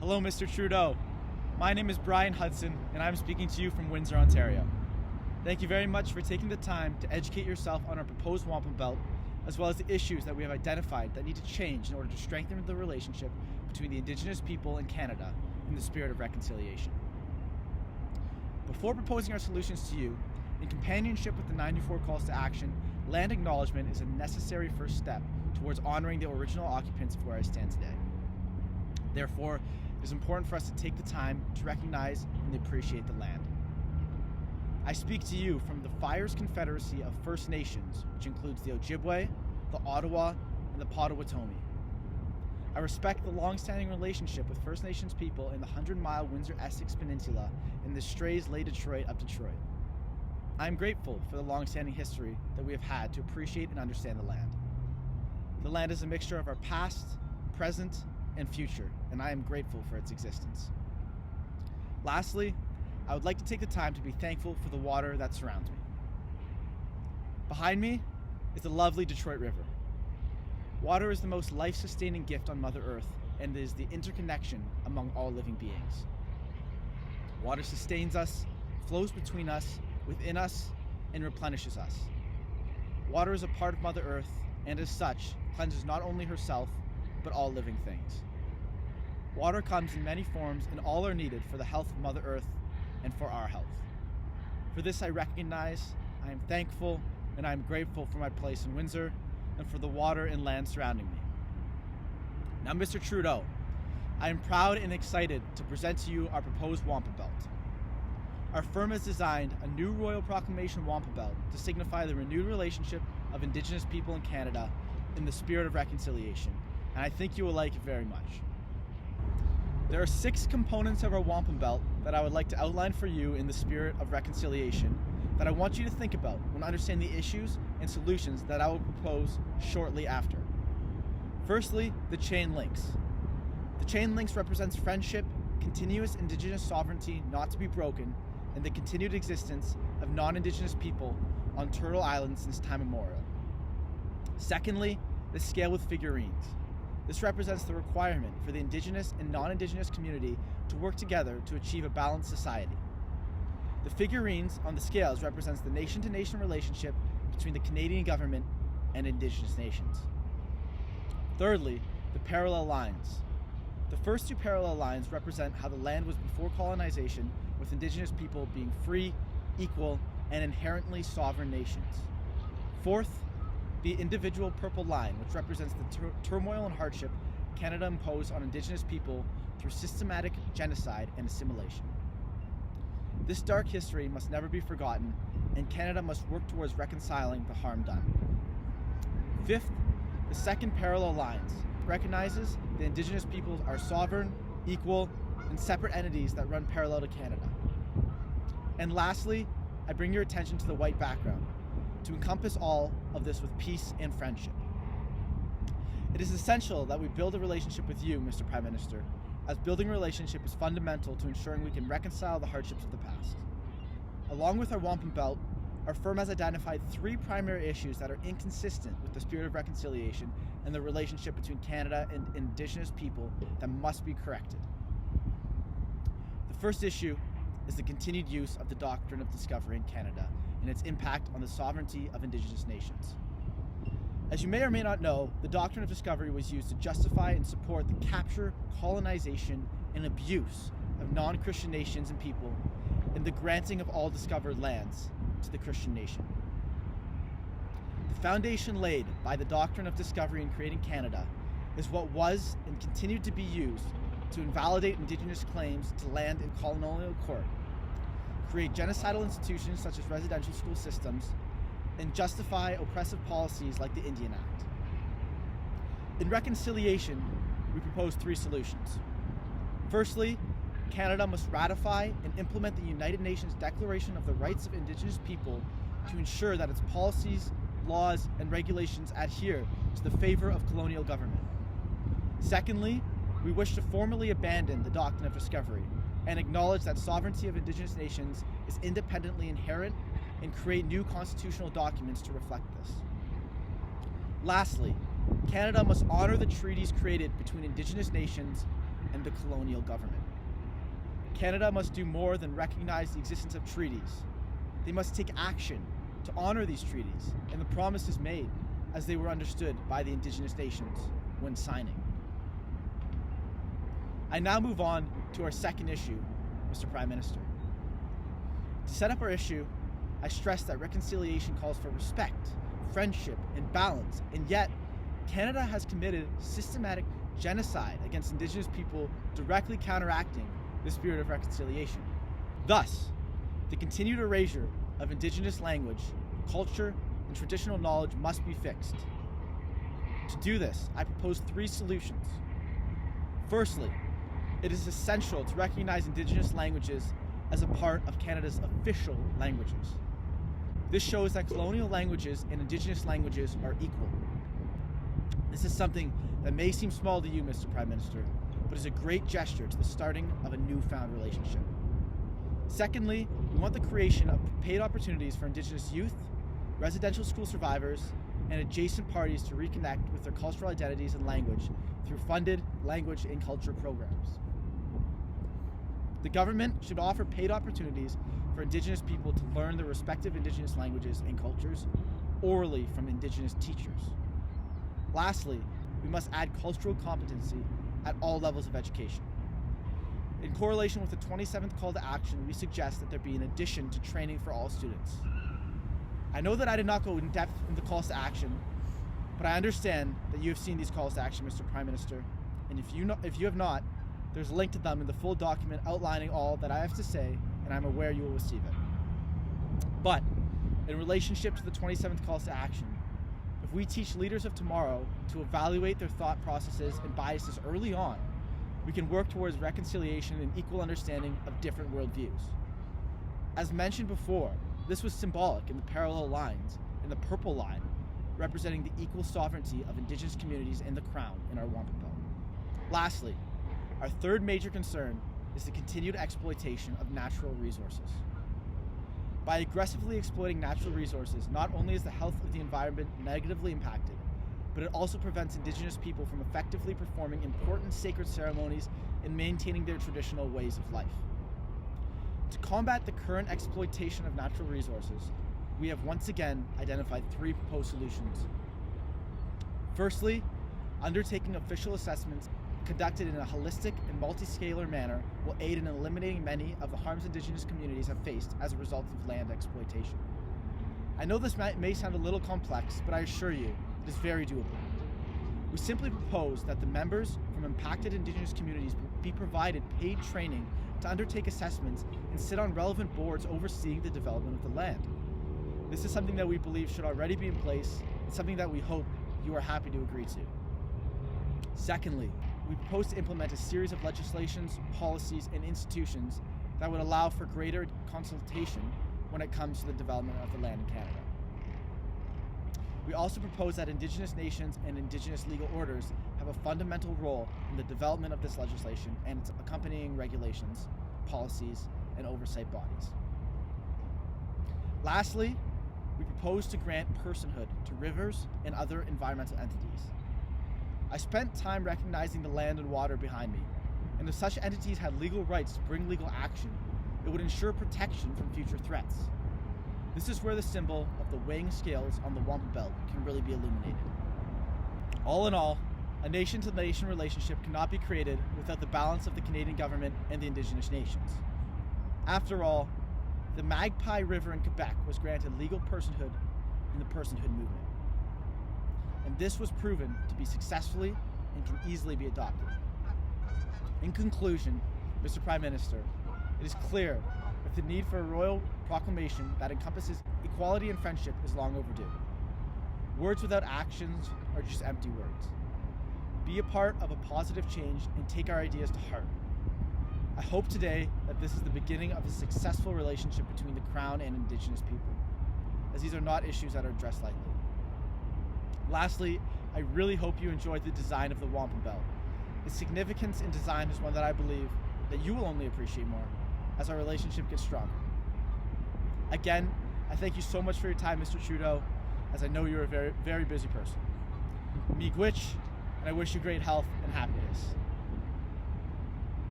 Hello, Mr. Trudeau. My name is Brian Hudson, and I'm speaking to you from Windsor, Ontario. Thank you very much for taking the time to educate yourself on our proposed wampum belt, as well as the issues that we have identified that need to change in order to strengthen the relationship between the Indigenous people and Canada in the spirit of reconciliation. Before proposing our solutions to you, in companionship with the 94 calls to action, land acknowledgement is a necessary first step towards honoring the original occupants of where I stand today. Therefore, it is important for us to take the time to recognize and appreciate the land. I speak to you from the Fires Confederacy of First Nations, which includes the Ojibwe, the Ottawa, and the Potawatomi. I respect the long-standing relationship with First Nations people in the 100-mile Windsor-Essex Peninsula and the Strays Lay Detroit of Detroit. I am grateful for the long-standing history that we have had to appreciate and understand the land. The land is a mixture of our past, present, and future, and I am grateful for its existence. Lastly, I would like to take the time to be thankful for the water that surrounds me. Behind me is the lovely Detroit River. Water is the most life-sustaining gift on Mother Earth and is the interconnection among all living beings. Water sustains us, flows between us, within us, and replenishes us. Water is a part of Mother Earth and as such cleanses not only herself, but all living things. Water comes in many forms and all are needed for the health of Mother Earth and for our health. For this I recognize, I am thankful, and I am grateful for my place in Windsor and for the water and land surrounding me. Now, Mr. Trudeau, I am proud and excited to present to you our proposed wampum belt. Our firm has designed a new Royal Proclamation wampum belt to signify the renewed relationship of Indigenous people in Canada in the spirit of reconciliation, and I think you will like it very much. There are 6 components of our wampum belt that I would like to outline for you in the spirit of reconciliation that I want you to think about when understanding the issues and solutions that I will propose shortly after. Firstly, the chain links. The chain links represents friendship, continuous Indigenous sovereignty not to be broken, and the continued existence of non-Indigenous people on Turtle Island since time immemorial. Secondly, the scale with figurines. This represents the requirement for the Indigenous and non-Indigenous community to work together to achieve a balanced society. The figurines on the scales represents the nation-to-nation relationship between the Canadian government and Indigenous nations. Thirdly, the parallel lines. The first 2 parallel lines represent how the land was before colonization, with Indigenous people being free, equal, and inherently sovereign nations. Fourth, the individual purple line, which represents the turmoil and hardship Canada imposed on Indigenous people through systematic genocide and assimilation. This dark history must never be forgotten, and Canada must work towards reconciling the harm done. Fifth, the second parallel lines recognizes the Indigenous peoples are sovereign, equal, and separate entities that run parallel to Canada. And lastly, I bring your attention to the white background, to encompass all of this with peace and friendship. It is essential that we build a relationship with you, Mr. Prime Minister, as building a relationship is fundamental to ensuring we can reconcile the hardships of the past. Along with our wampum belt, our firm has identified 3 primary issues that are inconsistent with the spirit of reconciliation and the relationship between Canada and Indigenous people that must be corrected. The first issue is the continued use of the doctrine of discovery in Canada and its impact on the sovereignty of Indigenous nations. As you may or may not know, the doctrine of discovery was used to justify and support the capture, colonization, and abuse of non-Christian nations and people, and the granting of all discovered lands to the Christian nation. The foundation laid by the doctrine of discovery in creating Canada is what was and continued to be used to invalidate Indigenous claims to land in colonial court, create genocidal institutions such as residential school systems, and justify oppressive policies like the Indian Act. In reconciliation, we propose 3 solutions. Firstly, Canada must ratify and implement the United Nations Declaration of the Rights of Indigenous People to ensure that its policies, laws, and regulations adhere to the favor of colonial government. Secondly, we wish to formally abandon the doctrine of discovery and acknowledge that sovereignty of Indigenous nations is independently inherent and create new constitutional documents to reflect this. Lastly, Canada must honor the treaties created between Indigenous nations and the colonial government. Canada must do more than recognize the existence of treaties. They must take action to honor these treaties and the promises made as they were understood by the Indigenous nations when signing. I now move on to our second issue, Mr. Prime Minister. To set up our issue, I stress that reconciliation calls for respect, friendship, and balance, and yet Canada has committed systematic genocide against Indigenous people, directly counteracting the spirit of reconciliation. Thus, the continued erasure of Indigenous language, culture, and traditional knowledge must be fixed. To do this, I propose 3 solutions. Firstly, it is essential to recognize Indigenous languages as a part of Canada's official languages. This shows that colonial languages and Indigenous languages are equal. This is something that may seem small to you, Mr. Prime Minister, but is a great gesture to the starting of a newfound relationship. Secondly, we want the creation of paid opportunities for Indigenous youth, residential school survivors, and adjacent parties to reconnect with their cultural identities and language through funded language and culture programs. The government should offer paid opportunities for Indigenous people to learn their respective Indigenous languages and cultures orally from Indigenous teachers. Lastly, we must add cultural competency at all levels of education. In correlation with the 27th call to action, we suggest that there be an addition to training for all students. I know that I did not go in depth in the calls to action, but I understand that you have seen these calls to action, Mr. Prime Minister, and if you have not, there's a link to them in the full document outlining all that I have to say, and I'm aware you will receive it. But, in relationship to the 27th calls to action, if we teach leaders of tomorrow to evaluate their thought processes and biases early on, we can work towards reconciliation and equal understanding of different worldviews. As mentioned before, this was symbolic in the parallel lines, in the purple line, representing the equal sovereignty of Indigenous communities and the Crown in our wampum belt. Lastly, our third major concern is the continued exploitation of natural resources. By aggressively exploiting natural resources, not only is the health of the environment negatively impacted, but it also prevents Indigenous people from effectively performing important sacred ceremonies and maintaining their traditional ways of life. To combat the current exploitation of natural resources, we have once again identified 3 proposed solutions. Firstly, undertaking official assessments conducted in a holistic and multi-scalar manner will aid in eliminating many of the harms Indigenous communities have faced as a result of land exploitation. I know this may sound a little complex, but I assure you, it is very doable. We simply propose that the members from impacted Indigenous communities be provided paid training to undertake assessments and sit on relevant boards overseeing the development of the land. This is something that we believe should already be in place and something that we hope you are happy to agree to. Secondly, we propose to implement a series of legislations, policies, and institutions that would allow for greater consultation when it comes to the development of the land in Canada. We also propose that Indigenous nations and Indigenous legal orders have a fundamental role in the development of this legislation and its accompanying regulations, policies, and oversight bodies. Lastly, we propose to grant personhood to rivers and other environmental entities. I spent time recognizing the land and water behind me, and if such entities had legal rights to bring legal action, it would ensure protection from future threats. This is where the symbol of the weighing scales on the wampum belt can really be illuminated. All in all, a nation-to-nation relationship cannot be created without the balance of the Canadian government and the Indigenous nations. After all, the Magpie River in Quebec was granted legal personhood in the personhood movement. And this was proven to be successfully and can easily be adopted. In conclusion, Mr. Prime Minister, it is clear that the need for a royal proclamation that encompasses equality and friendship is long overdue. Words without actions are just empty words. Be a part of a positive change and take our ideas to heart. I hope today that this is the beginning of a successful relationship between the Crown and Indigenous people, as these are not issues that are addressed lightly. Lastly, I really hope you enjoyed the design of the wampum belt. Its significance in design is one that I believe that you will only appreciate more as our relationship gets stronger. Again, I thank you so much for your time, Mr. Trudeau, as I know you're a very, very busy person. Miigwech, and I wish you great health and happiness.